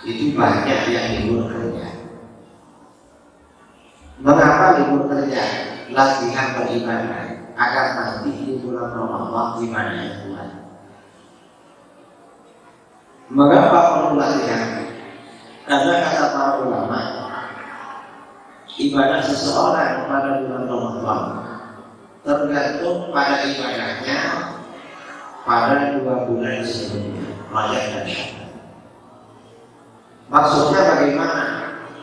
itu banyak yang libur kerja. Mengapa libur kerja? Latihan beribadah agar nanti di bulan Ramadan gimana ya Tuhan. Mengapa perlu latihan? Karena kata para ulama, ibadah seseorang pada bulan Ramadan tergantung pada ibadahnya pada 2 bulan sebelumnya, Rajab dan Syawal. Maksudnya bagaimana?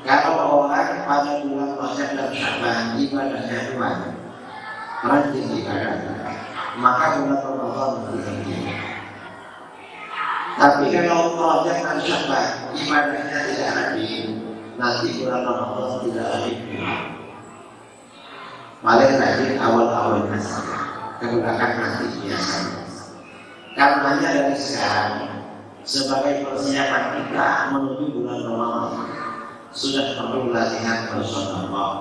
Kalau orang pada bulan Rajab dan Syawal ibadahnya kuat, rajin ibadah, maka bulan Ramadan lebih tinggi. Tapi kalau Rajab dan Syawal ibadahnya tidak rajin, nanti bulan Ramadan tidak rajin. Paling rajin awal-awalnya saja, kebelakang nanti biasanya. Karenanya dari sekarang sebagai persiapan kita menuju bulan Ramadan sudah perlu latihan bersedekah,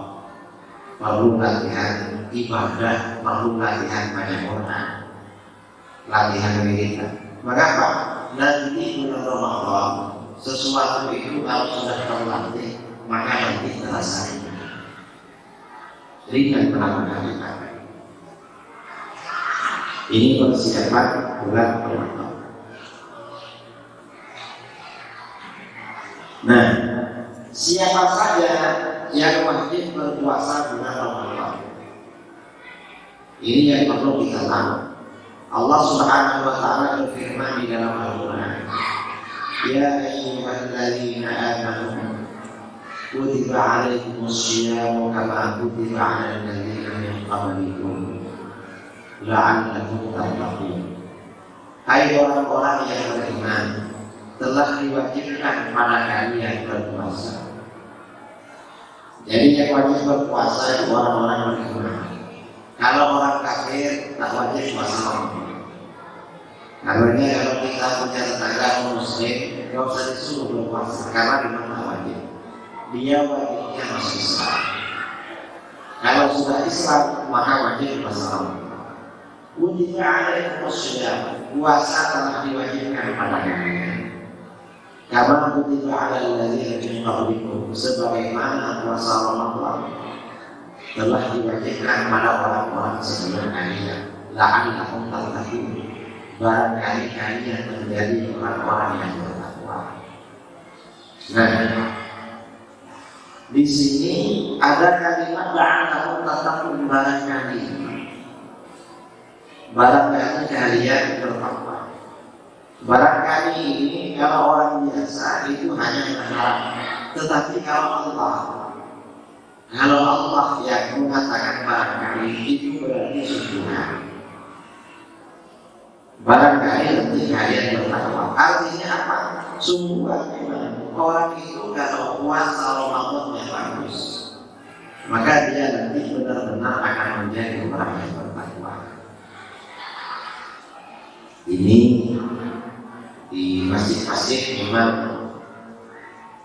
perlu latihan ibadah, perlu latihan baca Quran, latihan wirid. Mengapa? Nanti bulan Ramadan sesuatu itu kalau sudah terlatih maka nanti terasa ringan melakukan ibadah. Ini persiapan bulan Ramadan. Nah, siapa saja yang wajib berpuasa bulan Ramadan? Ini yang perlu kita tahu. Allah Subhanahu wa taala berfirman di dalam Al-Qur'an, "Ya ayyuhalladzina amanu kutiba 'alaikumus-syiyamu kama kutiba 'alal ladzina min qablikum la'allakum tattaqun." Hai orang-orang yang beriman, telah diwajibkan pada kalian berpuasa. Jadi yang wajib berpuasa itu orang-orang beriman. Kalau orang kafir tak wajib puasa. Karena kalau kita punya tetangga muslim, nggak usah disuruh berpuasa karena memang tak wajib. Dia wajibnya masih Islam. Kalau sudah Islam maka wajib puasa. Kutiba 'alaikumus-syiyam, puasa telah diwajibkan pada kalian. Karena kutiba 'alal ladzina min qablikum, sebagaimana puasa Ramadan telah diwajibkan pada orang-orang sebelum kalian. La'allakum tattaqun, barangkali kalian menjadi orang-orang yang bertakwa. Nah, di sini ada kalimat la'allakum tattaqun, barangkali kalian bertakwa. Barangkali ini kalau orang biasa itu hanya berharap, tetapi kalau Allah yang mengatakan barangkali itu berarti sungguhan. Barangkali nanti kalian bertakwa. Artinya apa? Sungguhan memang orang itu kalau puasa Ramadannya bagus, maka dia nanti benar-benar akan menjadi orang yang bertakwa. Ini di masjid-masjid memang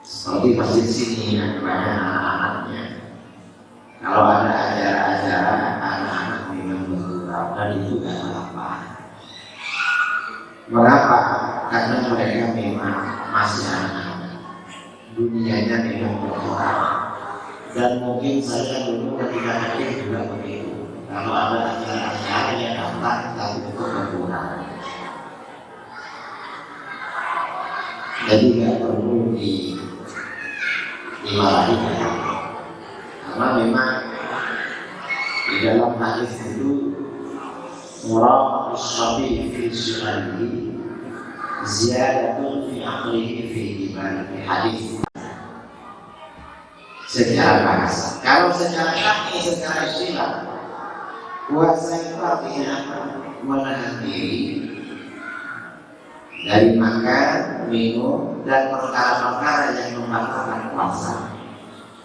seperti masjid sini yang banyak anak-anaknya. Kalau ada acara-acara anak-anak memang bergurau, dan itu tidak apa-apa. Mengapa? Karena mereka memang masih anak-anak, dunianya memang berkurang. Dan mungkin saya dulu ketika kecil juga begitu. Kalau ada acara-acara yang datang, tapi itu berkurang. Jadi tidak perlu dimarahi, karena memang di dalam hadis itu muraqabus sabi fi sunanihi ziyadatun fi aqlihi fi imanihi. Hadis secara bahasa. Kalau secara syar'i, secara istilah, puasa itu artinya apa? Menahan diri dari makan, minum, dan perkara-perkara yang membatalkan puasa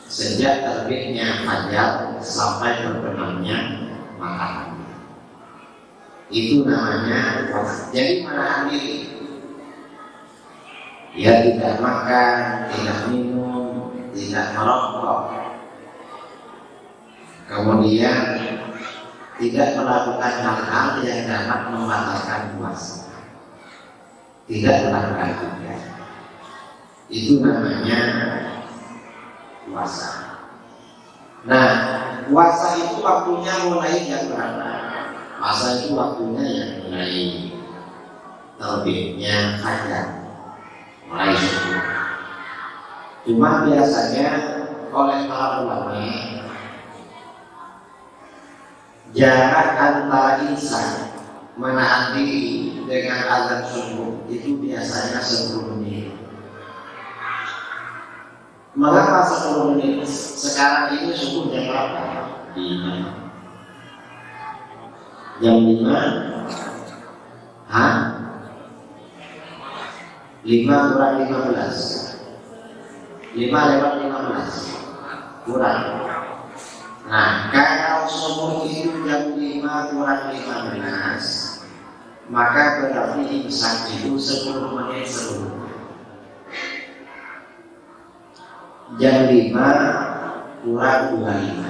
sejak terbitnya fajar sampai terbenamnya matahari. Itu namanya puasa. Jadi menahan diri. Dia tidak makan, tidak minum, tidak merokok, kemudian tidak melakukan hal-hal yang dapat membatalkan puasa. Tidak melakukan juga. Itu namanya puasa. Nah, puasa itu waktunya mulai jam berapa? Puasa itu waktunya yang mulai terbitnya fajar, mulai subuh. Cuma biasanya oleh para ulama jarak antara insan menahan diri dengan azan subuh itu biasanya 10 menit. Mengapa 10 menit? Sekarang ini subuh jam berapa? 5. Jam 5? Hah? 5 kurang 15. 5 lewat 15 kurang. Nah, kalau subuh itu jam 5 kurang 15, maka berarti imsak itu 10 menit sebelum. Jam 5 kurang 25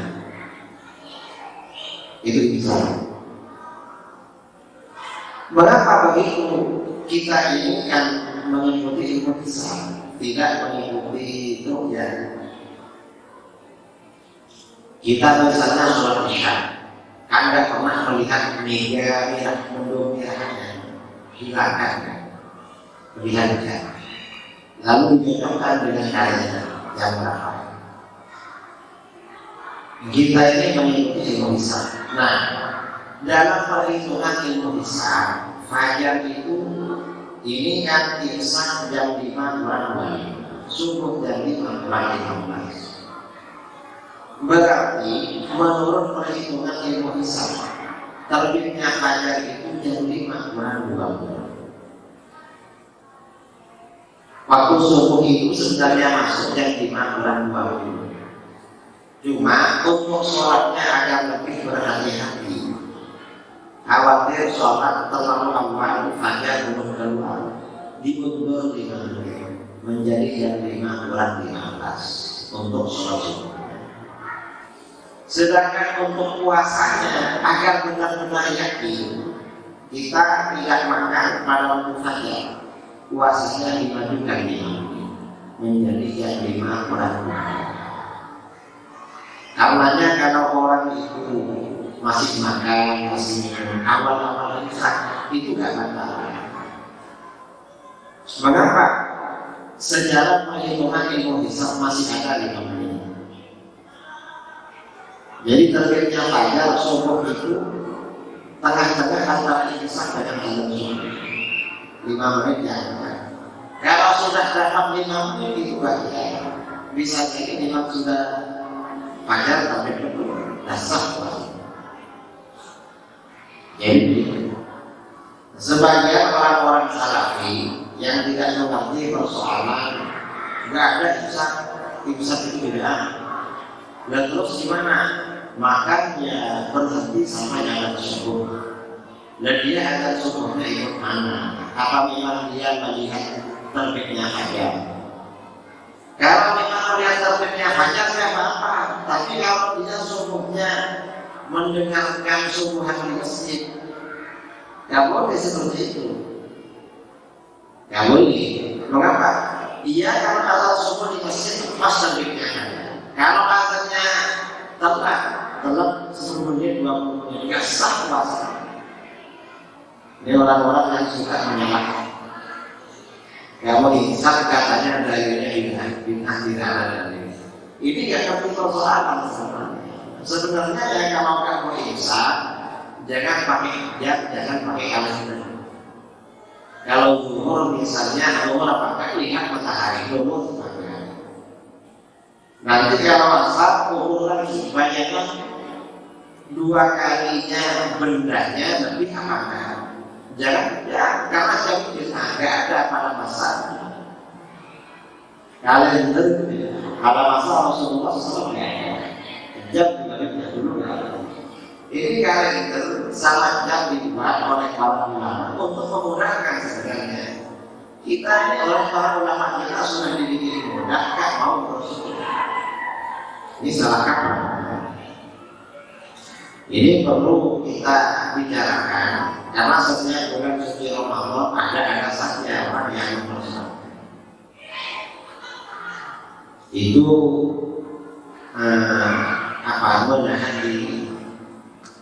itu bisa. Mengapa begitu? Kita ini kan mengikuti ilmu Islam, tidak mengikuti itu ya. Kita misalnya sholat isya, Anda pernah melihat meja merah, mendung merahnya, hilangkan kan? Hilangkan. Lalu dijodohkan dengan kalian yang berapa? Kita ini mengikuti ilmu Islam. Nah, dalam perhitungan ilmu Islam, fajar itu ini kan imsak jam 5 kurang 25, subuh jam 5 kurang 15. Berarti menurut perhitungan ilmu Islam, terbitnya fajar itu jam 5 kurang 20. Waktu subuh itu sebenarnya masuk jam 5 kurang 20. Cuma untuk sholatnya agar lebih berhati-hati. Khawatir sholat terlalu awal, fajar belum keluar, diundur 5 menit menjadi jam 5 kurang 15 untuk sholat subuh. Sedangkan untuk puasanya agar benar-benar yakin kita tidak makan pada waktu fajar, puasanya dimajukan 5 menit menjadi jam 5 kurang 15. Karenanya kalau orang itu masih makan, masih minum awal-awal imsak itu gak masalah. Mengapa? Sejarah perhitungan ilmu hisab masih ada 5 menit. Jadi terbitnya fajar subuh itu tengah-tengah antara imsak dengan azan subuh 5 menit ya. Kalau sudah dapat 5 menit itu bagian bisa jadi memang sudah fajar sampai betul dasar puasa. Jadi sebagian orang-orang salafi yang tidak mengerti persoalan nggak ada imsak itu tidak. Dan terus gimana? Makannya berhenti sampai azan subuh. Dan dia azan subuhnya ikut mana? Apa memang dia melihat terbitnya fajar? Kalau memang melihat terbitnya fajar tidak apa-apa. Tapi kalau dia subuhnya mendengarkan subuhan di masjid, nggak boleh seperti itu. Nggak boleh. Mengapa? Dia kalau azan subuh di masjid pas terbitnya fajar. Kalau azannya telat 10 menit 20 menit nggak sah puasa. Ini orang-orang yang suka menyalahkan. Kalau insaf katanya dalilnya bid'ah tidak ada dalil. Ini nggak ngerti persoalan sebenarnya. Sebenarnya ya kalau kamu insaf, jangan pakai hijab, jangan pakai alas kaki. Kalau zuhur misalnya, zuhur apakah lihat matahari zuhur? Nanti kalau asar ukur lagi banyaknya 2 kalinya bendanya lebih apakah? Jangan ya, karena jam nggak ada pada masa kalender, pada masa Rasulullah SAW jam juga dulu kan. Ini kalender salah jam dibuat oleh para ulama untuk memudahkan sebenarnya. Kita ini oleh para ulama kita sudah dididik mudah, kan mau terus. Ini salah kaprah. Ini perlu kita bicarakan karena setiap bulan suci Ramadan ada saja orang yang mempersoalkan. itu menahan diri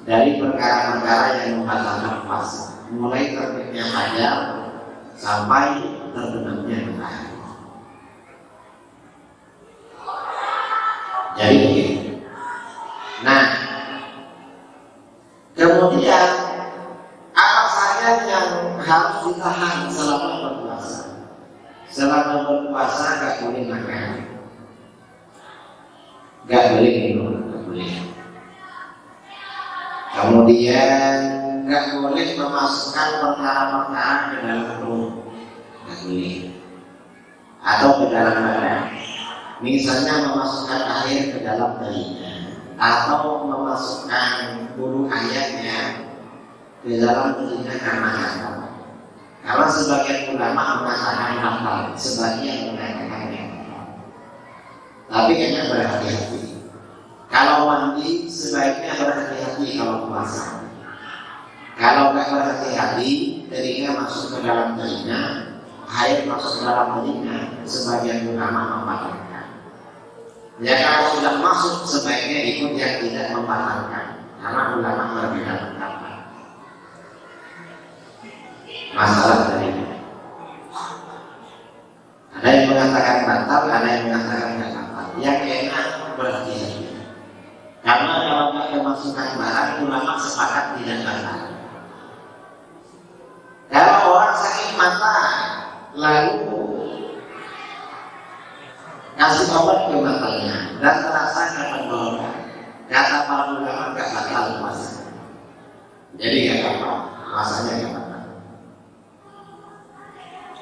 dari perkara-perkara yang membatalkan puasa, mulai terbitnya fajar sampai terbenamnya matahari. Jadi begitu. Nah, kemudian apa saja yang harus ditahan selama berpuasa? Selama berpuasa gak boleh makan, gak boleh minum, gak boleh. Kemudian gak boleh memasukkan perkara-perkara ke dalam perut, gak boleh. Atau ke dalam badan. Misalnya memasukkan air ke dalam telinga, atau memasukkan bulu ayamnya ke dalam telinga karena haram. Karena sebagian ulama mengatakan halal, sebagian mengatakan haram. Tapi enak berhati-hati. Kalau mandi sebaiknya berhati-hati kalau puasa. Kalau nggak berhati-hati, telinga masuk ke dalam telinga, air masuk ke dalam telinga, sebagian ulama membatalkan. Ya kalau sudah masuk sebaiknya ikut yang tidak membatalkan, karena ulama berbeda pendapat. Masalah dari ini. Ada yang mengatakan batal, ada yang mengatakan tidak batal. Yang enak berhati-hati. Karena kalau tidak kemasukan barang, ulama sepakat tidak batal. Kalau orang sakit mata, lalu kasih obat ke matanya dan terasa dapat baunya, kata para ulama tidak batal puasa. Jadi nggak apa-apa, puasanya nggak batal.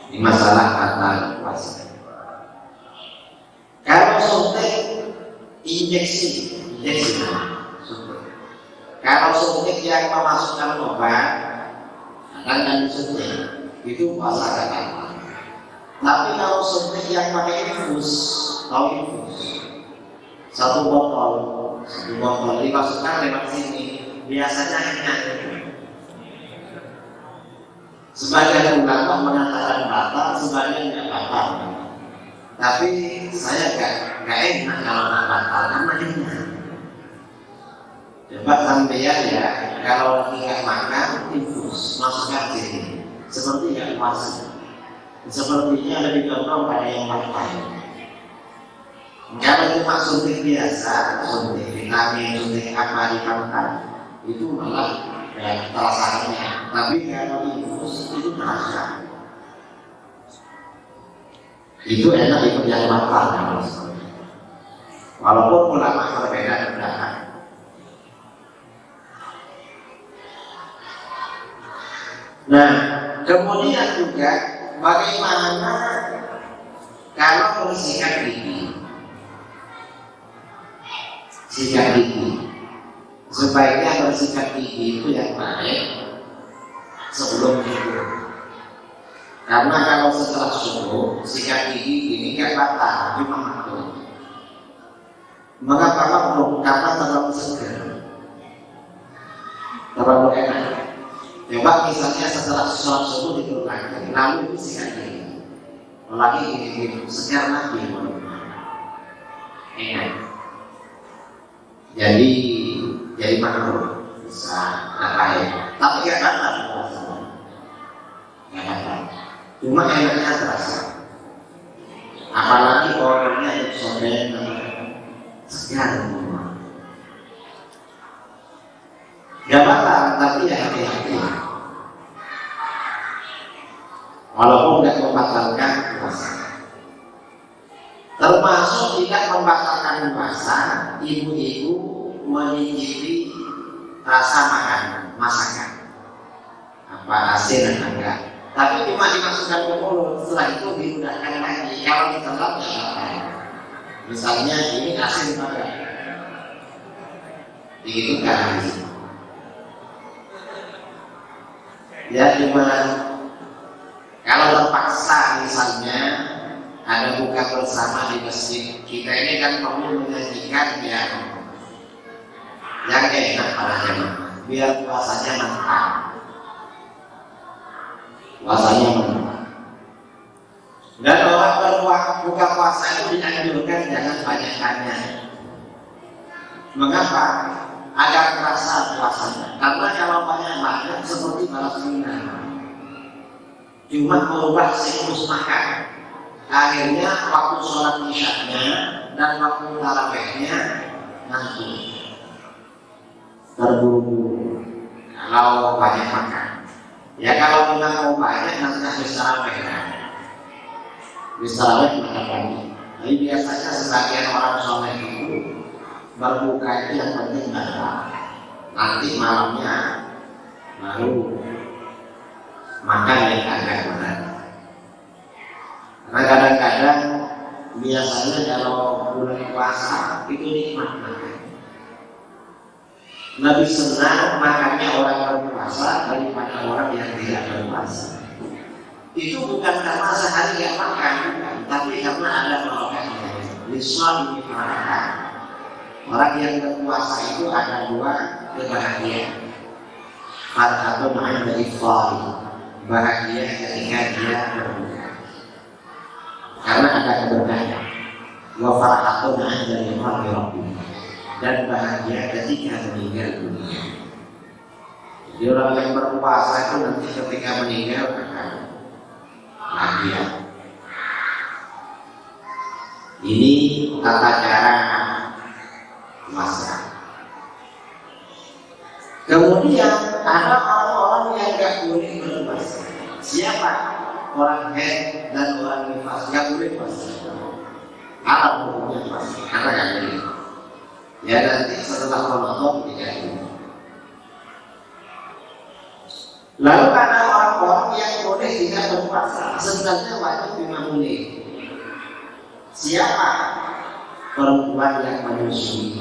Ini masalah batal puasa. Kalau suntik injeksi. Kalau suntik yang memasukkan obat akan disuntik, itu puasa nggak batal. Tapi kalau suntik yang pakai infus, tahu infus, satu botol dimasukkan lewat sini, biasanya enak. Sebagian ulama mengatakan batal, sebagian tidak batal. Tapi saya nggak enak kalau nggak batal, karena enak. Coba sampean ya, kalau lagi nggak makan, infus masukkan sini, seperti nggak puasa. Sepertinya lebih condong pada yang batal. Kalau cuma suntik biasa, suntik vitamin, suntik apa di kanker, itu malah terasanya. Tapi kalau infus itu terasa. Itu enak ikut yang batal. Walaupun ulama berbeda pendapat. Nah, kemudian juga bagaimana kalau bersikat gigi? Sikat gigi, sebaiknya bersikat gigi itu yang baik sebelum tidur. Karena kalau setelah subuh sikat gigi ini nggak batal, cuma makruh. Mengapa makruh? Karena terlalu segar, terlalu enak. Coba misalnya setelah sholat subuh tidur lagi, lalu itu sikat gigi, apalagi gigi segar lagi, enak. Jadi makruh bisa ngapain? Tapi nggak batal puasanya, nggak batal. Cuma enaknya terasa. Apalagi orangnya itu sobek, segar semua. Gak batal, tapi ya hati-hati. Walaupun tidak membatalkan puasa. Termasuk tidak membatalkan puasa, ibu-ibu menyicipi rasa makanan, masakan. Apa asin atau enggak. Tapi cuma dimasukkan ke mulut, setelah itu diudahkan lagi. Kalau ditelan ya apa? Misalnya ini asin banget, begitu kan? Ya cuma kalau terpaksa misalnya ada buka bersama di masjid, kita ini kan perlu menyajikan yang enak para jemaah, biar puasanya mantap. Puasanya mantap. Dan orang buka puasa itu dianjurkan jangan banyak tanya. Mengapa? Agar terasa puasanya. Karena kalau banyak seperti balas dendam, cuma merubah siklus makan. Akhirnya waktu sholat isyaknya dan waktu tarawihnya ngantuk, terburu-buru. Kalau banyak makan, ya kalau memang mau banyak nanti habis tarawih makan lagi. Jadi biasanya sebagian orang soleh itu berbuka itu yang penting batal. Nanti malamnya baru makan yang agak berat. Karena kadang-kadang biasanya kalau bulan puasa itu nikmat makan. Lebih senang makannya orang berpuasa daripada orang yang tidak berpuasa. Itu bukan karena sehari yang makan, tapi karena ada barokahnya. Liswan difarahkan. Orang yang berpuasa itu ada dua kebahagiaan. Farhatun 'inda ifthari, bahagia ketika dia berbuka. Karena ada keberkahan. Wa farhatun 'inda liqa'i rabbih, dan bahagia ketika meninggal dunia. Jadi orang yang berpuasa itu nanti ketika meninggal akan bahagia. Ini tata cara puasa. Kemudian ada orang-orang yang tidak boleh berpuasa. Siapa? Orang haid dan orang nifas tidak boleh puasa. Haram hukumnya puasa karena tidak boleh. Ya nanti setelah Ramadan tidak boleh. Lalu ada orang-orang yang boleh tidak berpuasa, sebenarnya wajib 5 menit. Siapa? Perempuan yang menyusui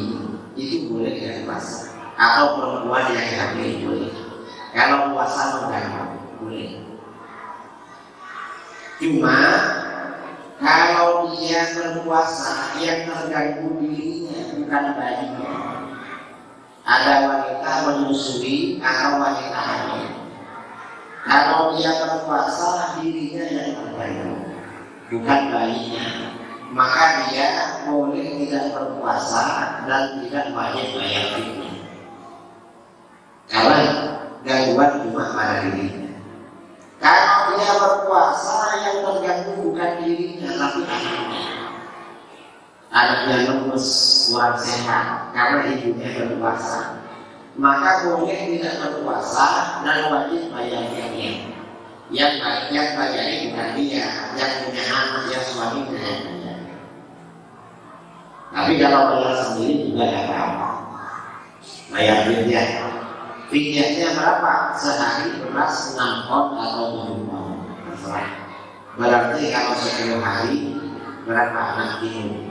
itu boleh tidak puasa, atau perempuan yang hamil boleh. Kalau puasa mengganggu boleh. Cuma kalau dia berpuasa yang terganggu dirinya bukan bayinya. Ada wanita menyusui atau wanita hamil. Kalau dia berpuasa dirinya yang terganggu, bukan bayinya, maka dia boleh tidak berpuasa dan tidak wajib bayar fidyah. Karena gangguan cuma pada dirinya. Kalau dia berpuasa yang terganggu bukan dirinya tapi anaknya. Anaknya lemes, kurang sehat karena ibunya berpuasa, maka boleh tidak berpuasa dan wajib bayar fidyah. Yang bayar bukan dia, yang punya anak, yang suaminya yang bayar. Tapi kalau bayar sendiri juga tidak apa-apa. Bayar fidyah. Fidyahnya berapa? Sehari beras 6 on atau 7 on. Terserah. Berarti kalau 10 hari berapa anak tidur?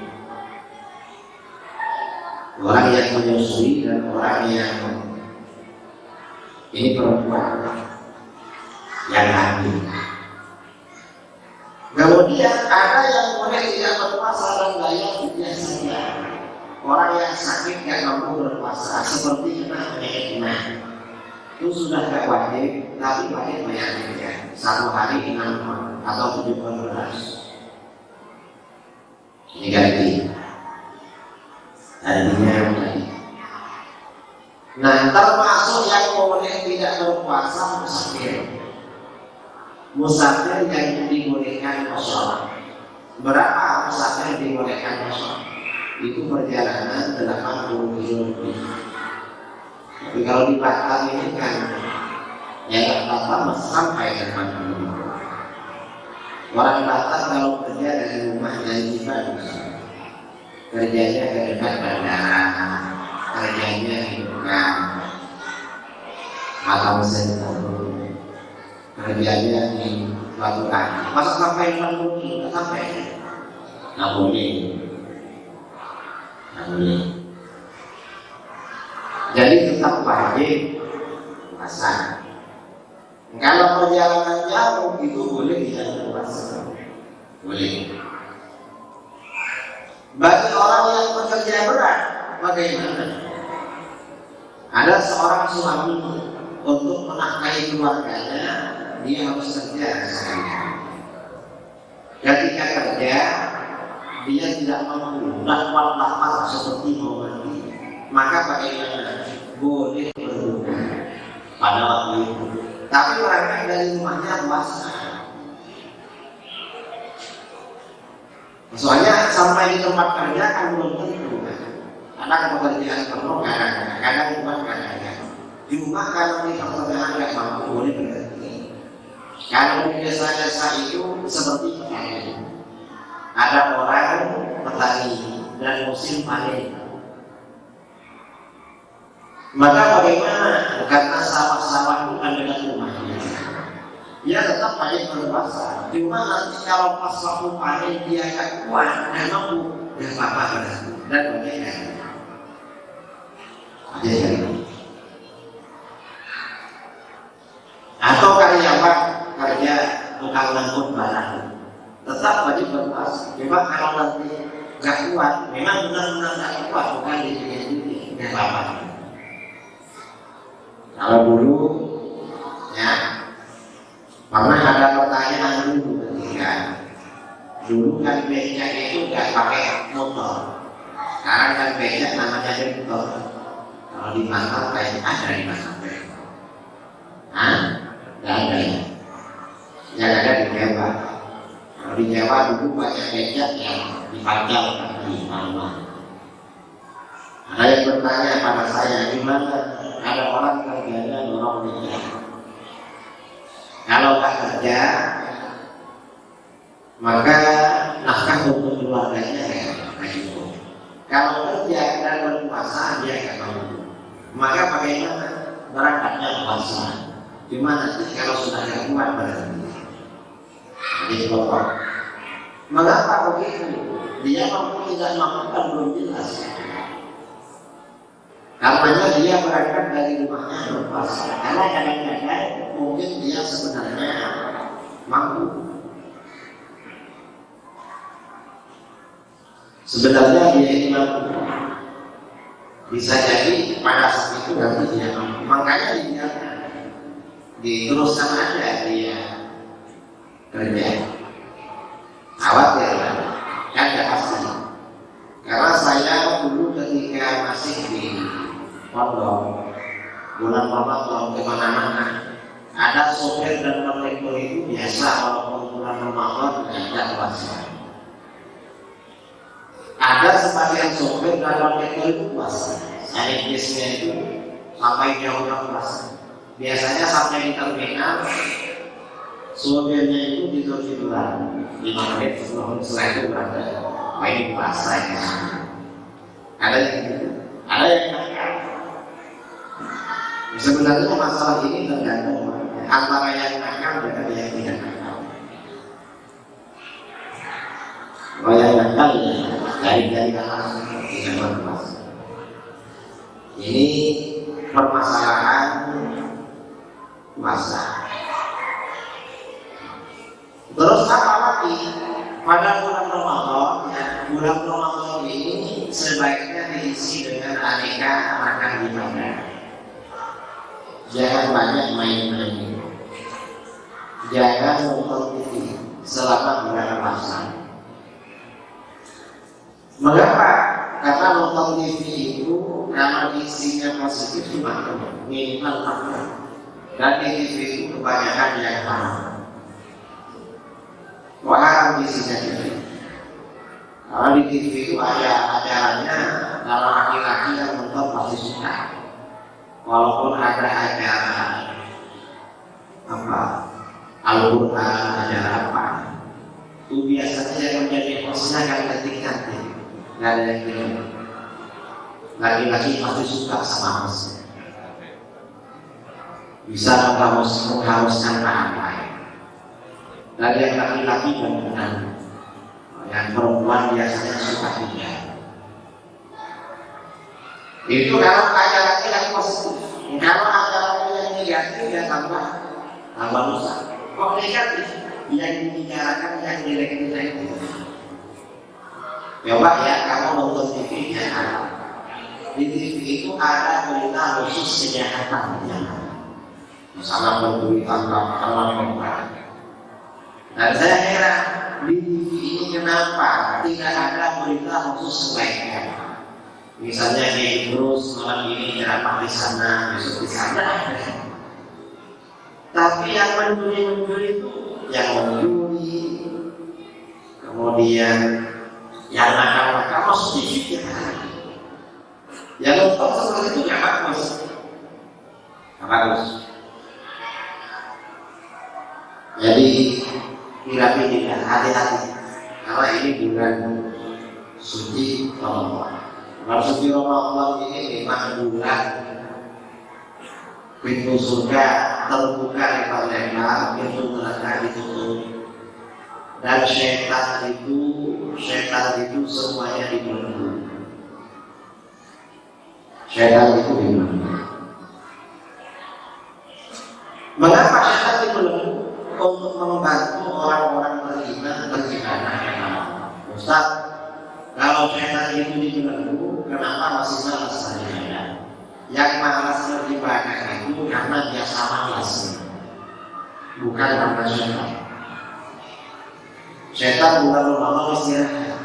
Orang yang menyusui dan orang yang ini perempuan yang hamil. Kemudian ada yang boleh tidak berpuasa dan bayar fidyah saja. Orang yang sakit yang mampu berpuasa seperti kena penyakit mah, itu sudah tidak wajib, tapi wajib bayar fidyah. 1 hari 6 on atau 7 on beras. Ini ganti. Artinya tadi. Nah, termasuk yang boleh tidak berpuasa musafir. Musafir yang dibolehkan kosong. Berapa musafir dibolehkan kosong? Itu perjalanan 80 km. Tapi kalau di Batam ini kan ya Batam masih sampai 80 km. Orang Batam kalau kerja dari rumahnya di Bandung, kerjanya ke dekat bandara, kerjanya di dekat Batam Center, kerjanya di Batu Kaki. Masa sampai 60 km? Tidak sampai. Nggak boleh. Jadi tetap wajib puasa. Kalau perjalanan jauh itu boleh tidak berpuasa. Boleh. Bagi orang yang bekerja berat, bagaimana? Ada seorang suami untuk menafkahi keluarganya, dia harus kerja sehari. Ketika kerja dia tidak mampu dan kuat lapar seperti mau mati, maka bagaimana? Boleh berbuka pada waktu itu. Tapi berangkat dari rumahnya puasa. Soalnya sampai di tempat kerja kan belum tentu. Ada pekerjaan penuh, kadang-kadang bukan kadang-kadang. Di rumah kalau di pertengahan nggak mampu boleh berhenti. Kalau di desa-desa itu seperti ini, ada orang petani dan musim panen. Maka bagaimana? Karena sawah-sawah bukan dekat rumahnya, dia tetap wajib berpuasa. Cuma nanti kalau pas waktu panen dia agak kuat, memang ya apa-apa berarti dan bagaimana? Atau karyawan kerja tukang ngangkut barang tetap wajib berpuasa. Cuma kalau nanti nggak kuat, memang benar-benar nggak kuat, bukan di ya apa-apa. Kalau dulu ya pernah ada pertanyaan dulu ketika dulu kan becak itu nggak pakai motor, sekarang kan becak namanya motor. Kalau di Makassar kayak ada di Makassar, nggak ada ya, yang ada di Jawa. Kalau di Jawa dulu banyak becak yang dipajang di mana. Ada yang bertanya pada saya, gimana? Ada orang kerjanya dorong becak. Kalau nggak kerja, maka nafkah untuk keluarganya ya. Kalau kerja dan berpuasa dia nggak mampu, maka bagaimana? Berangkatnya puasa. Cuma nanti kalau sudah nggak kuat berarti jadi pokok. Mengapa begitu? Dia mampu tidak mampu kan belum jelas. Karenanya dia berangkat dari rumahnya berpuasa. Karena kadang-kadang mungkin dia sebenarnya mampu. Sebenarnya dia itu mampu. Bisa jadi pada saat itu nanti dia mampu. Makanya dia diteruskan aja dia kerja. Khawatir kan gak pasti. Karena saya dulu ketika masih di pondok bulan Ramadan kemana-mana, ada sopir dan kondektur itu biasa walaupun bulan Ramadan tidak puasa. Ada sebagian sopir dan kondektur itu puasa. Saya bisnya itu sampai jauh-jauh puasa. Biasanya sampai di terminal, sopirnya itu tidur-tiduran 5 menit sebelum setelah itu berada main puasa ya. Ada yang gitu, ada yang nakal. Sebenarnya masalah ini tergantung antara yang nakal dan yang tidak nakal. Kalau yang nakal ya dari hal tidak berpuasa. Ini permasalahan puasa. Terus apa lagi? Pada bulan Ramadan, ya, bulan Ramadan ini sebaiknya diisi dengan aneka makan ibadah. Jangan banyak main-main. Jangan nonton TV selama bulan Ramadan. Mengapa? Karena nonton TV itu kalau isinya positif cuma minimal 4. Dan di TV itu kebanyakan yang haram. Haram isinya TV. Kalau di TV itu ada acaranya, kalau laki-laki yang nonton pasti suka. Walaupun ada acara apa, Al-Quran, acara apa, itu biasanya yang menjadi hostnya kan cantik-cantik, nggak ada yang bilang. Laki-laki pasti suka sama hostnya. Bisa mengharuskan apa? Dari yang laki-laki dan yang perempuan biasanya suka tidak. Itu kalau acaranya yang positif. Kalau acaranya yang negatif ya tambah rusak. Kok negatif? Yang dibicarakan yang jelek-jelek. Coba ya kamu nonton TV ya. Di TV itu ada berita khusus kejahatan. Misalnya berita tentang dan saya heran di TV ini kenapa tidak ada berita khusus kebaikan? Misalnya terus malam ini ceramah di sana, besok di sana. Tapi yang mencuri itu yang mencuri, kemudian yang nakal-nakal masuk TV kita. Yang nonton seperti itu nggak bagus, nggak bagus. Jadi tidak hati-hati, karena ini bulan suci Ramadan. Bulan suci Ramadan ini memang bulan pintu surga terbuka lebar-lebar, pintu neraka ditutup, dan setan itu semuanya dibelenggu. Setan itu dibelenggu. Mengapa setan dibelenggu? Untuk membantu orang-orang beriman beribadah. Ustaz, kalau setan itu dibelenggu, kenapa masih malas beribadah? Yang malas beribadah itu karena dia sama malas, bukan karena setan. Setan bukan ulama istirahat.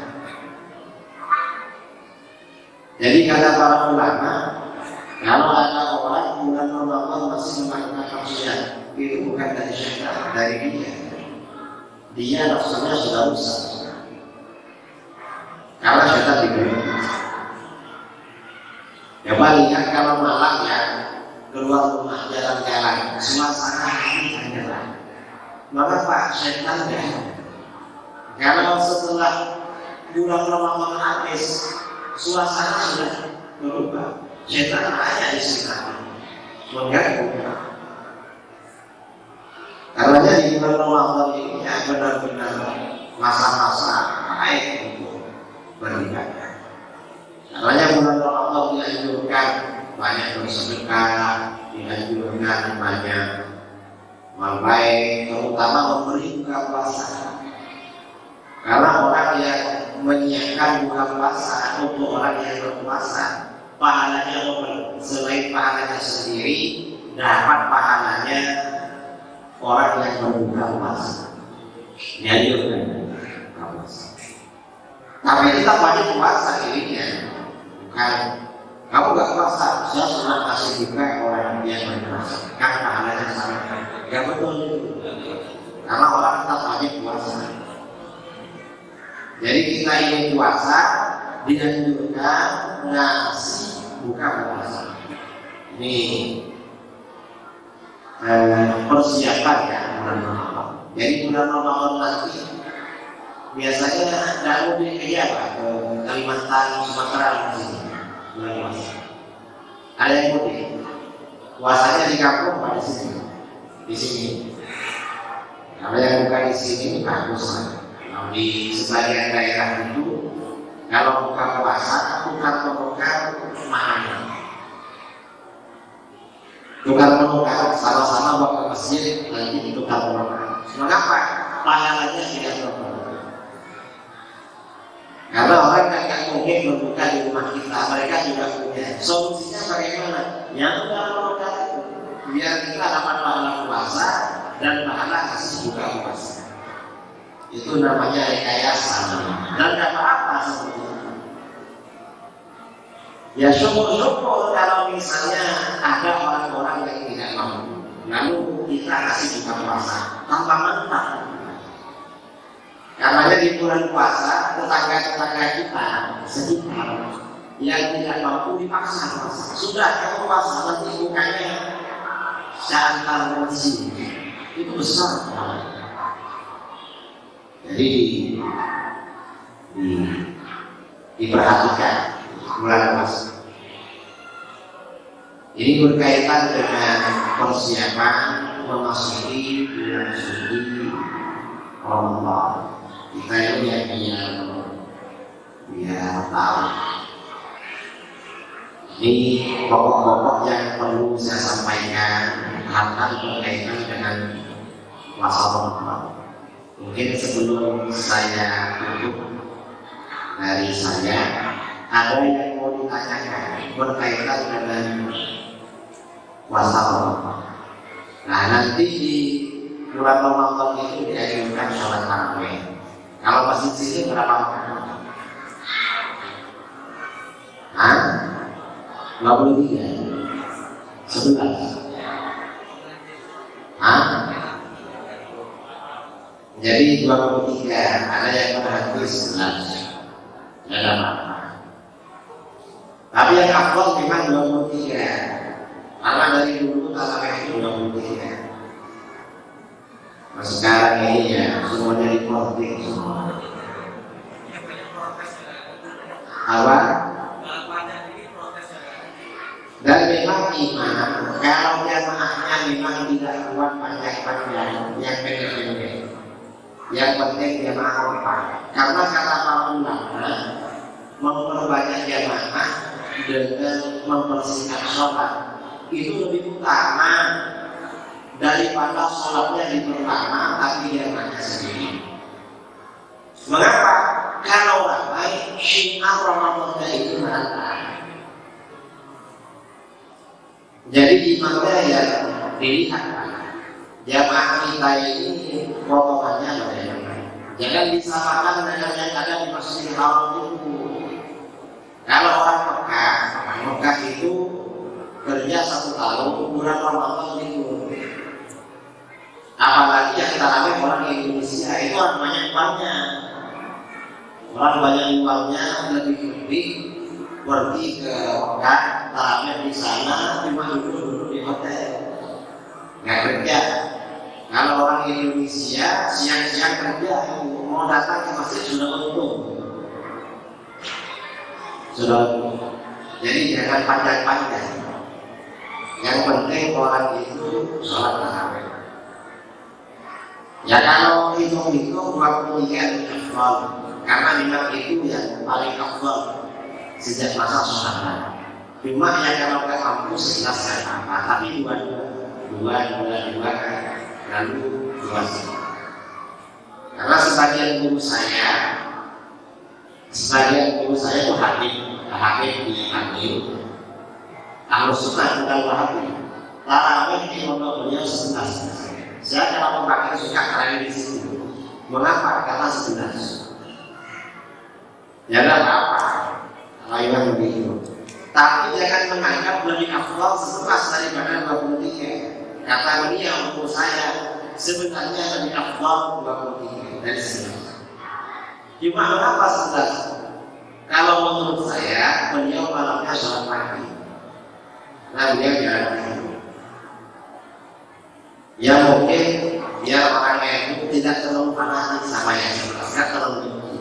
Jadi kata para ulama, kalau ada orang bulan Ramadan masih melakukan maksiat, itu bukan dari setan, dari dia. Dia nafsunya sudah rusak. Karena setan dibelenggu. Coba lihat kalau malam ya keluar rumah jalan-jalan, suasana ini adalah mengapa setan ya? Karena setelah bulan Ramadan habis, suasana sudah berubah. Setan ada di sekitar, mengganggu. Karena di bulan Ramadan ini ya benar-benar masa-masa baik untuk beribadah. Karena bulan Ramadan dianjurkan banyak bersedekah, dianjurkan banyak membaik, terutama memberi buka puasa. Karena orang yang menyiapkan buka puasa untuk orang yang berpuasa, pahalanya double. Selain pahalanya sendiri, dapat pahalanya orang yang berbuka puasa. Dianjurkan buka puasa. Tapi kita wajib puasa dirinya, bukan kamu gak puasa, saya sudah kasih juga orang yang berpuasa. Kan pahalanya sama. Ya betul itu. Karena orang tetap wajib puasa. Jadi kita ingin puasa, dianjurkan ngasih buka puasa. Ini persiapan ya bulan Ramadan. Jadi bulan Ramadan nanti biasanya tidak mudik ke Jawa, ke Kalimantan, Sumatera di sini bulan puasa. Ada yang mudik, puasanya di kampung apa di sini? Di sini. Kalau yang bukan di sini bagus lah. Di sebagian daerah itu kalau buka puasa tukar-tukar mahal. Tukar-tukar sama-sama bawa ke masjid nanti tukar-tukar. Mengapa? Pahalanya tidak berapa. Karena orang yang mungkin berbuka di rumah kita, mereka juga punya. Solusinya bagaimana? Yang tukar-tukar itu biar kita dapat pahala puasa dan pahala kasih buka puasa. Itu namanya rekayasa, dan gak apa-apa seperti itu. Ya syukur-syukur kalau misalnya ada orang-orang yang tidak mampu, lalu kita kasih buka puasa tanpa mentah. Karena di bulan puasa tetangga-tetangga kita sekitar yang tidak mampu dipaksa puasa. Sudah kamu puasa nanti bukanya seantar nasi itu besar. Jadi diperhatikan bulan puasa. Ini berkaitan dengan persiapan memasuki bulan suci Ramadan. Kita ini biar tahu. Ini pokok-pokok yang perlu saya sampaikan hal-hal berkaitan dengan puasa Ramadan. Mungkin sebelum saya tutup dari saya, ada yang mau ditanyakan berkaitan dengan puasa Ramadan. Nah nanti di bulan Ramadan itu dianjurkan sholat tarawih. Kalau masjid sini berapa orang? Hah? 23? 11? Hah? Jadi 23, ada yang berhenti 11. Tidak ada apa-apa. Tapi yang afdal memang 23. Karena dari dulu tarawih itu 23. Nah, sekarang ini ya semuanya diporting semua. Apa? Dan memang imam kalau jamaahnya memang tidak kuat panjang-panjang, yang pendek-pendek. Yang penting jamaah kompak. Karena kata para ulama memperbanyak jamaah dengan mempersingkat sholat itu lebih utama daripada sholatnya diperlama tapi jamaahnya sendiri. Mengapa? Kalau ramai syiar Ramadannya itu merata. Jadi imamnya ya dilihat jamaah kita ini potongannya bagaimana. Jangan disamakan dengan yang ada di Masjidil Haram itu. Kalau orang Mekah itu kerja 1 tahun bulan Ramadan itu. Apalagi yang tarawih orang Indonesia itu orang banyak uangnya. Orang banyak uangnya lebih pergi ke Mekah, tarawih di sana, cuma duduk di hotel, nggak kerja. Kalau orang Indonesia siang-siang kerja, mau datang ke masjid sudah untung. Jadi jangan panjang-panjang. Yang penting orang itu sholat tarawih. Ya kalau hitung-hitung 23 itu afdal, karena memang itu yang paling afdal sejak masa sahabat. Cuma yang kalau ke kampus jelas apa, tapi dua lalu 2. Karena sebagian guru saya itu Habib dipanggil. Kalau suka bukan Wahabi, tarawih di pondok beliau 11. Saya kalau pembagian suka tarawih di situ. Mengapa? Karena 11. Ya tidak apa-apa. Lainnya begitu. Tapi jangan menganggap lebih afdal 11 daripada 23. Kata beliau untuk saya sebenarnya lebih afdal 23 dari 11. Cuma mengapa 11? Kalau menurut saya beliau malamnya sholat pagi. Nah beliau jalan tidur. Ya mungkin biar orangnya itu tidak terlalu fanatik sama yang 11, tidak terlalu tinggi.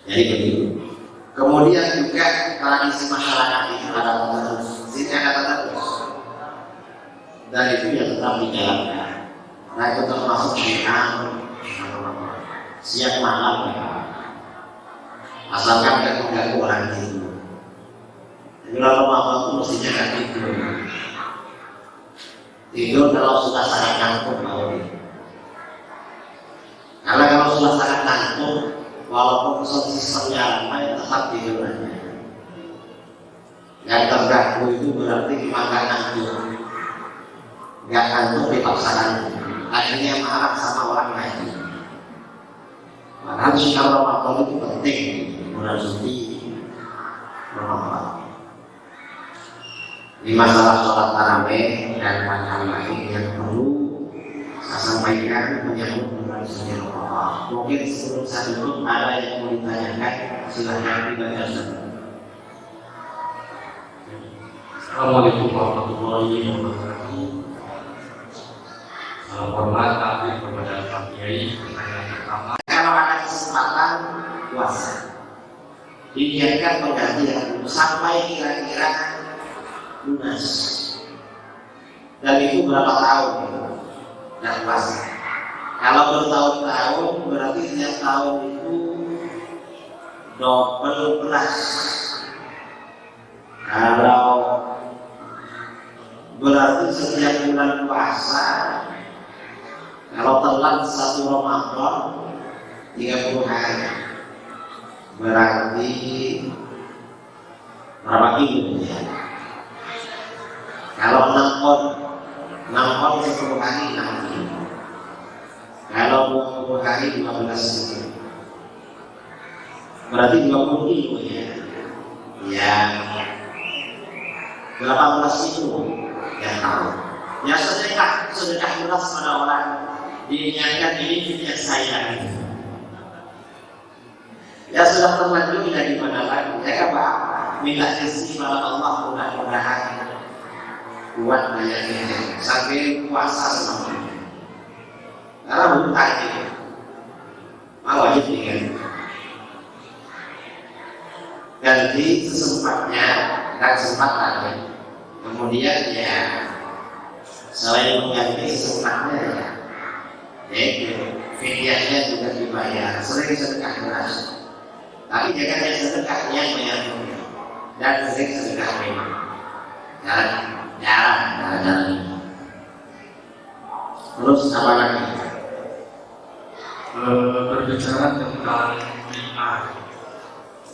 Jadi begitu. Kemudian juga tradisi masyarakat itu ada terus. Sini ada terus. Dan itu yang tetap dijalankan. Nah itu termasuk siang malam ya. Asalkan tidak mengganggu orang tidur. Jadi kalau malam itu mesti jaga tidur. Tidur kalau sudah sangat ngantuk mau. Karena kalau sudah sangat ngantuk, walaupun sistemnya ramai tetap tidur aja. Yang terganggu itu berarti makan ngantuk. Gak ngantuk dipaksakan. Akhirnya marah sama orang lain. Padahal syiar Ramadan itu penting. Bulan suci Ramadan. Di masalah sholat tarawih dan hal lain yang perlu saya sampaikan menyambut bulan suci Ramadan. Mungkin sebelum saya tutup ada yang mau ditanyakan, silahkan dibaca. Assalamualaikum warahmatullahi wabarakatuh. Hormat kami kepada Pak Kiai. Pertanyaan pertama, kalau ada kesempatan puasa, dibiarkan penggantian sampai kira-kira lunas. Dan itu berapa tahun? Dan puasa. Kalau bertahun-tahun berarti setiap tahun itu 12. Kalau berarti setiap bulan puasa, kalau telat 1 Ramadan 30 hari, berarti berapa kilo ya? Kalau 6 on 10 hari 6 kilo. Kalau 20 hari 12 kilo, berarti 20 kilo ya. Ya, 18 kilo ya tahu. Ya sedekah beras pada orang diingatkan ini punya saya. Ya sudah terlanjur dari mana lagi? Ya apa? Minta rezeki pada Allah, mudah-mudahan kuat bayarnya sampai puasa semuanya. Karena belum tadi, wajib tinggal. Ganti sesempatnya dan sempatannya. Kemudian ya selain mengganti sesempatnya ya, yaitu fidyahnya juga dibayar. Sering sedekah beras. Tapi jangan hanya sedekahnya menyatunya dan sering sedekah memang jarang. Terus apa lagi? Berbicara tentang bid'ah,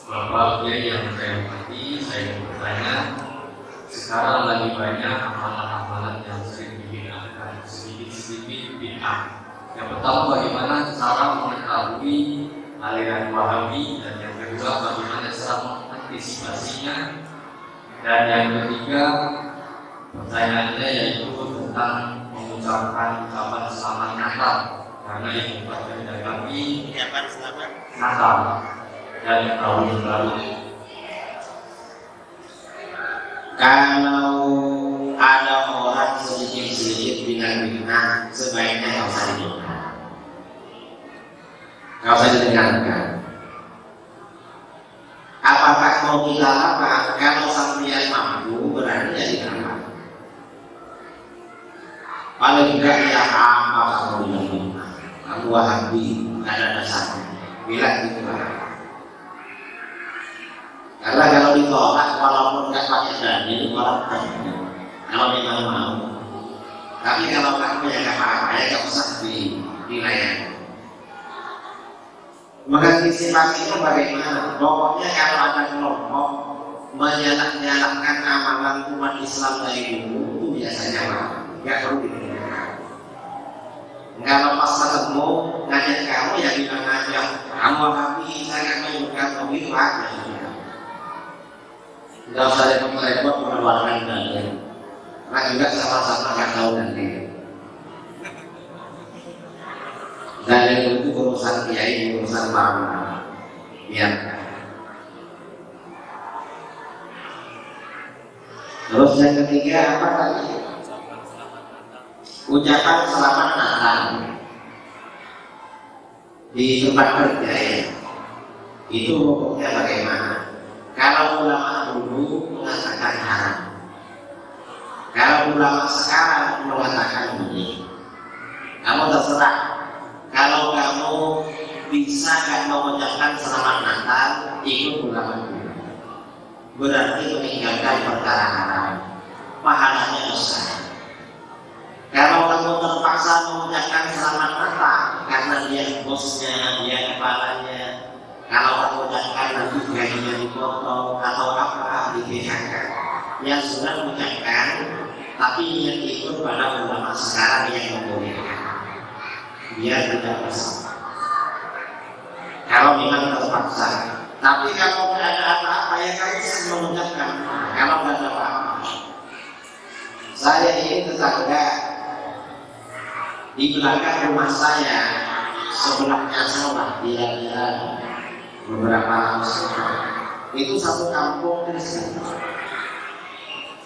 Bapak yang saya hormati, saya bertanya, sekarang lagi banyak amalan-amalan yang sering dibid'ahkan, sedikit-sedikit bid'ah. Yang pertama, bagaimana cara mengetahui aliran Wahabi, dan yang kedua bagaimana cara mengantisipasinya, dan yang ketiga pertanyaannya yaitu tentang mengucapkan ucapan selamat Natal, karena yang membuatkan dari kami ucapan selamat Natal dan tahun baru. Kalau ada orang sedikit-sedikit bilang bid'ah, sebaiknya nggak usah didengar. Nggak usah didengarkan. Apakah mau kita apa? Kalau sampai mampu berani ya didengar. Paling tidak ya apa kamu bilang bid'ah? Kamu Wahabi, nggak ada dasarnya. Bilang gitu lah. Karena kalau ditolak walaupun nggak pakai dalil, orang kalau memang mau. Tapi kalau kamu yang nggak apa-apa ya nggak usah dilayan. Mengantisipasinya bagaimana? Pokoknya kalau ada kelompok menyalahkan amalan umat Islam dari dulu itu biasanya nggak perlu didengar. Kalau pas ketemu ngajak kamu ya bilang aja, kamu Wahabi, saya menyukai begitu aja. Nggak usah repot-repot mengeluarkan dalil. Karena juga sama-sama nggak tahu dalil. Dalil itu urusan kiai, urusan ulama. Biarkan. Terus yang ketiga apa tadi? Ucapan selamat Natal di tempat kerja ya. Itu hukumnya bagaimana? Kalau ulama dulu mengatakan haram, kalau ulama sekarang mengatakan boleh. Kamu terserah. Kalau kamu bisa kan mengucapkan selamat Natal, ikut ulama dulu. Berarti meninggalkan perkara haram, pahalanya besar. Kalau kamu terpaksa mengucapkan selamat Natal karena dia bosnya, dia kepalanya, kalau kamu ucapkan nanti gajinya dipotong atau apa di-PHK, yang sudah mengucapkan tapi yang ikut pada ulama sekarang yang membolehkan, biar tidak bersalah. Kalau memang terpaksa, tapi kalau tidak ada apa-apa ya kamu bisa mengucapkan. Kalau tidak ada apa-apa, saya ini tetangga di belakang rumah saya, sebelahnya sawah, dia beberapa musim itu satu kampung Kristen.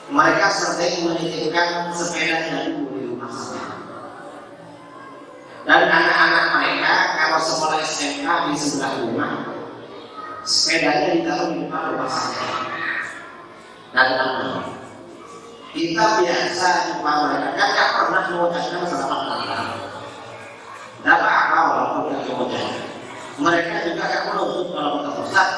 Mereka sering menitipkan sepedanya dulu di rumah saya. Dan anak-anak mereka kalau sekolah SMK di sebelah rumah, sepedanya ditaruh di depan rumah saya. Dan kita biasa jumpa mereka, tidak pernah mengucapkan selamat Natal. Tidak apa-apa walaupun tidak mengucapkan. Mereka juga akan menuntut kalau kita Ustaz.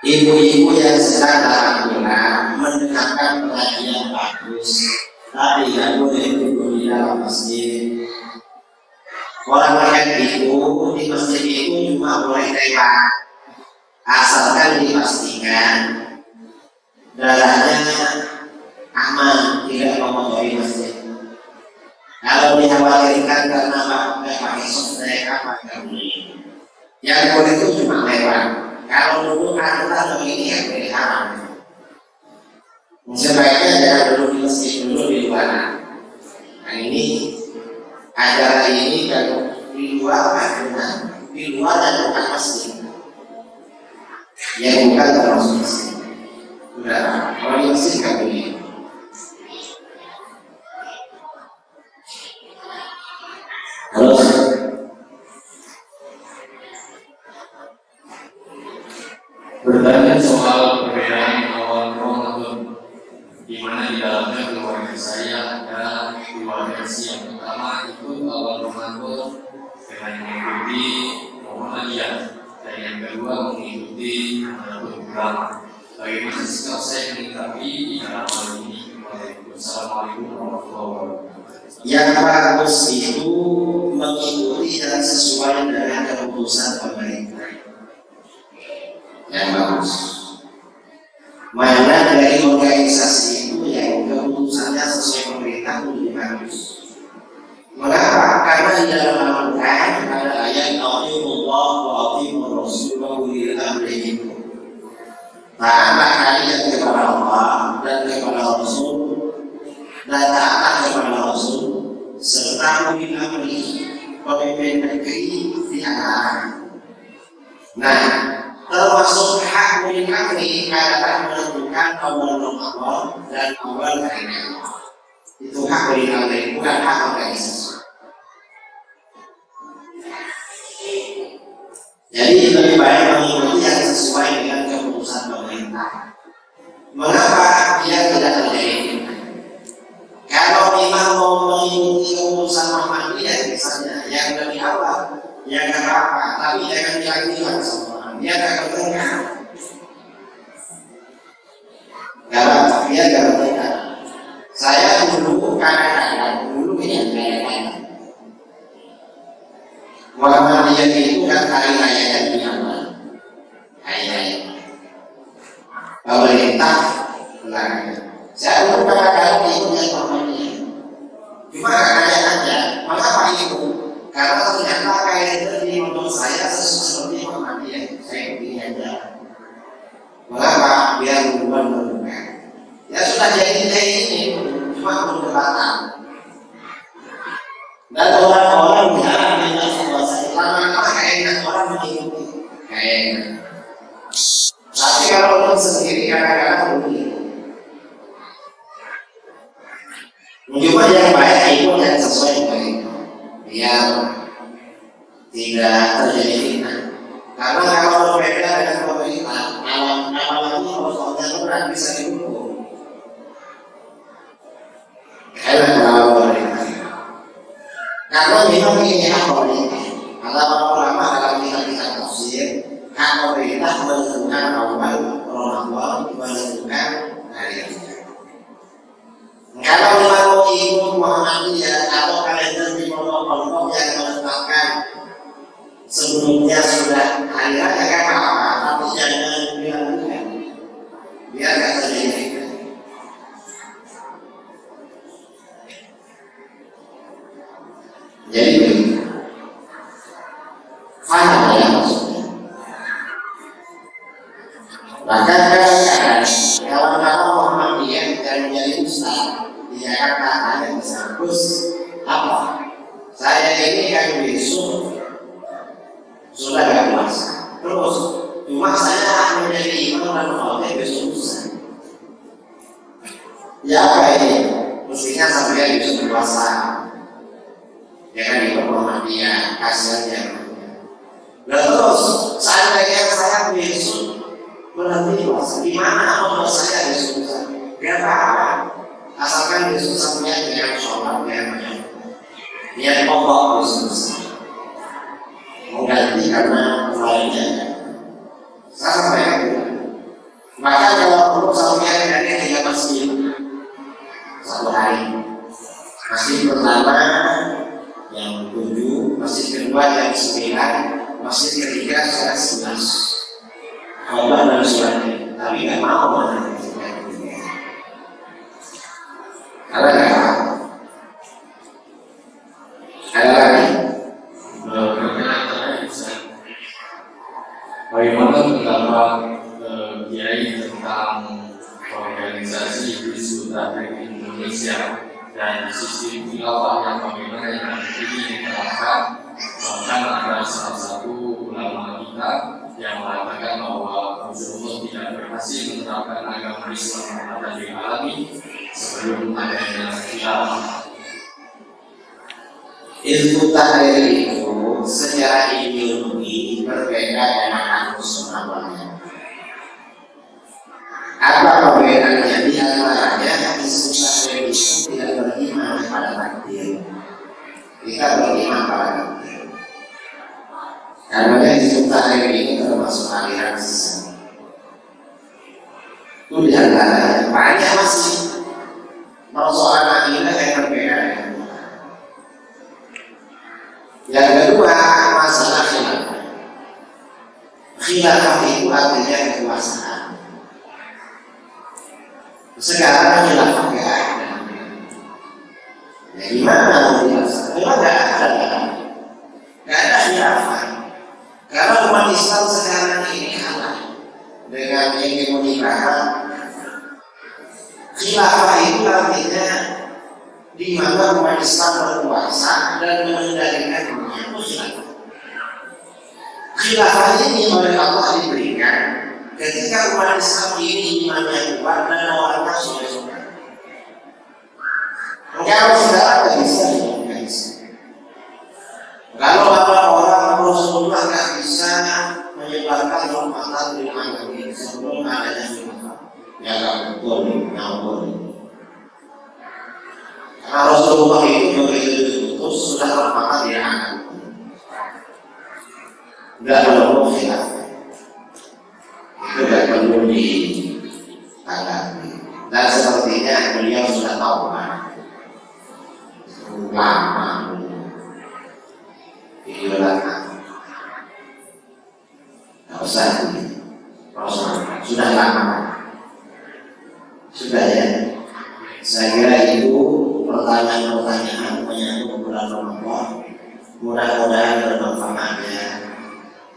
Ibu-ibu yang sedang alhamdulillah mendengarkan pengajian bagus, tapi tidak boleh duduk di dalam masjid. Orang yang itu di masjid itu cuma boleh lewat, asalkan dipastikan darahnya aman, tidak dikhawatirkan karena nggak pakai software apa nggak boleh. Yang boleh itu cuma lewat. Kalau dulu aturan begini yang boleh haram. Sebaiknya jangan dulu di masjid, dulu di luar. Nah ini acara ini kalau di luar ada, di luar dan bukan masjid. Yang bukan termasuk masjid. Sudah, kalau di masjid nggak boleh. Terus bertanya soal perbedaan awal Ramadan, di mana di dalamnya keluarga saya ada dua versi. Yang pertama ikut awal Ramadan dengan mengikuti Muhammadiyah, dan yang kedua mengikuti Nahdlatul Ulama. Bagaimana sikap saya menyikapi di dalam hal ini? Assalamualaikum warahmatullahi wabarakatuh. yang bagus itu mengikuti dan sesuai dengan keputusan pemerintah. Yang bagus. Mana dari organisasi itu yang keputusannya sesuai pemerintah itu lebih bagus. Mengapa? Karena di dalam Al-Quran ada ayat Atiullah wa atiur Rasul wa ulil amri minkum. Taatlah kalian kepada Allah dan kepada Rasul, dan taatlah kepada Rasul serta ulil amri, pemimpin negeri di antara. Nah, termasuk hak ulil amri adalah menentukan awal Ramadan dan awal hari. Itu hak ulil amri, bukan hak organisasi. Jadi lebih baik mengikuti yang sesuai dengan keputusan pemerintah. Mengapa dia tidak terjadi? Kalau memang mau mengikuti keputusan Muhammadiyah misalnya, yang lebih awal, ya nggak apa-apa, tapi jangan bilang semua. Dia akan bertengkar. Kalau dia akan bertengkar. Saya dulu kadang-kadang dulu ini kadang-kadang Muhammadiyah itu kan hari rayanya di awal, hari raya. Pemerintah melarangnya. Saya dulu kadang-kadang ikut dengan Muhammadiyah. Cuma kadang-kadang aja. Mengapa itu? Karena ternyata kayak itu menurut saya seperti Muhammadiyah. Saya ikuti aja. Mengapa? Biar hubungan berbuka. Ya sudah jadi kayak ini, cuma perdebatan. Dan orang-orang bilang dengan kuasa lama-lama kayaknya orang mengikuti kayaknya. Tapi kalau orang sendiri kadang-kadang begitu. Cuma yang baik itu yang sesuai dengan itu, yang tidak terjadi fitnah. Karena kalau berbeda dengan pemerintah, apalagi pokoknya berat bisa dihukum. Karena kalau pemerintah. Karena memang ini hak pemerintah. Kata para ulama dalam kitab-kitab tafsir, hak pemerintah menentukan awal Ramadan, menentukan hari raya. Kalau memang mau ikut Muhammadiyah atau kalender di pondok-pondok yang menetapkan sebelumnya sudah hari raya kan apa? Tapi jangan dilakukan, biar nggak terjadi. Jadi faham ya maksudnya. Bahkan kadang-kadang kalau Muhammadiyah dan menjadi ustaz di Jakarta ada misalnya Gus apa? Saya ini kan besok sudah gak puasa. Terus cuma saya menjadi imam dan khotib besok lusa. Ya apa ini? Mestinya sampai besok puasa. Jangan ikut Muhammadiyah, kasihannya. Dan terus seandainya saya besok berhenti puasa, di mana Allah saya besok puasa? Gak apa-apa, asalkan besok sampai dengan sholat yang niat Allah besok mengganti karena lainnya. Saya sampaikan maka kalau perlu sampai dari 3 masjid satu hari. Masjid pertama yang 7, masjid kedua yang 9, masjid ketiga yang 11. Allah dan suratnya, tapi nggak mau mana karena nggak. tentang organisasi Hizbut Tahrir Indonesia dan sistem khilafah yang bagaimana yang ini diterapkan. Bahkan ada salah satu ulama kita yang mengatakan bahwa Rasulullah tidak berhasil menerapkan agama Islam yang ada di alami sebelum adanya khilafah. Hizbut Tahrir itu secara ideologi berbeda dengan Ahlus Sunnah wal Jamaah. Apa perbedaannya? Di antaranya Hizbut Tahrir itu tidak beriman pada takdir. Kita beriman pada takdir. Karena Hizbut Tahrir ini termasuk aliran sesat. Itu di antaranya banyak masih persoalan akidah yang berbeda dengan yang kedua, masalah khilafah. Khilafah itu artinya kekuasaan. Sekarang khilafah nggak ada. Ya gimana mau dilaksanakan? Memang nggak ada. Nggak ada khilafah. Karena umat Islam sekarang ini kalah dengan hegemoni barat. Khilafah itu artinya di mana umat Islam berkuasa dan mengendalikan dunia itu khilafah. Khilafah ini oleh Allah diberikan ketika umat Islam ini imannya kuat dan orangnya sudah. Kalau saudara nggak bisa, nggak bisa. Kalau orang Rasulullah nggak bisa menyebarkan rahmatan di alamin sebelum adanya khilafah, ya nggak betul, nggak boleh. Karena Rasulullah itu begitu diutus sudah rahmatan di anak. Enggak perlu khilafah. Itu tidak perlu ditanggapi. Dan sepertinya beliau sudah tahu kan. Lama video lama. Tidak usah Rasulullah sudah lama. Sudah ya. Saya kira itu pertanyaan-pertanyaan menyangkut bulan Ramadan. Mudah-mudahan bermanfaat ya.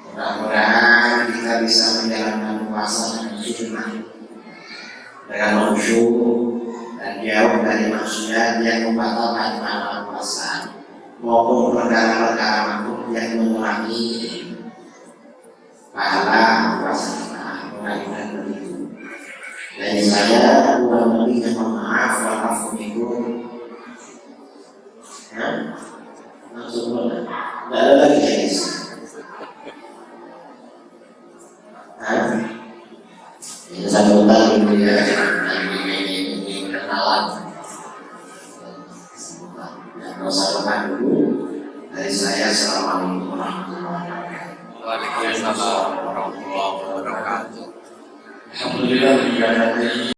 Mudah-mudahan kita bisa menjalankan puasa dengan sunnah, dengan khusyuk dan jauh dari maksiat yang membatalkan pahala puasa maupun perkara-perkara makruh yang mengurangi pahala puasa kita. Mudah-mudahan begitu. Dan saya kurang lebih mohon maaf walaupun langsung tidak ada lagi guys. Ini satu kali ya ini kenalan. Dan saya dulu dari saya. Assalamualaikum warahmatullahi wabarakatuh. Waalaikumsalam warahmatullahi wabarakatuh. Alhamdulillah.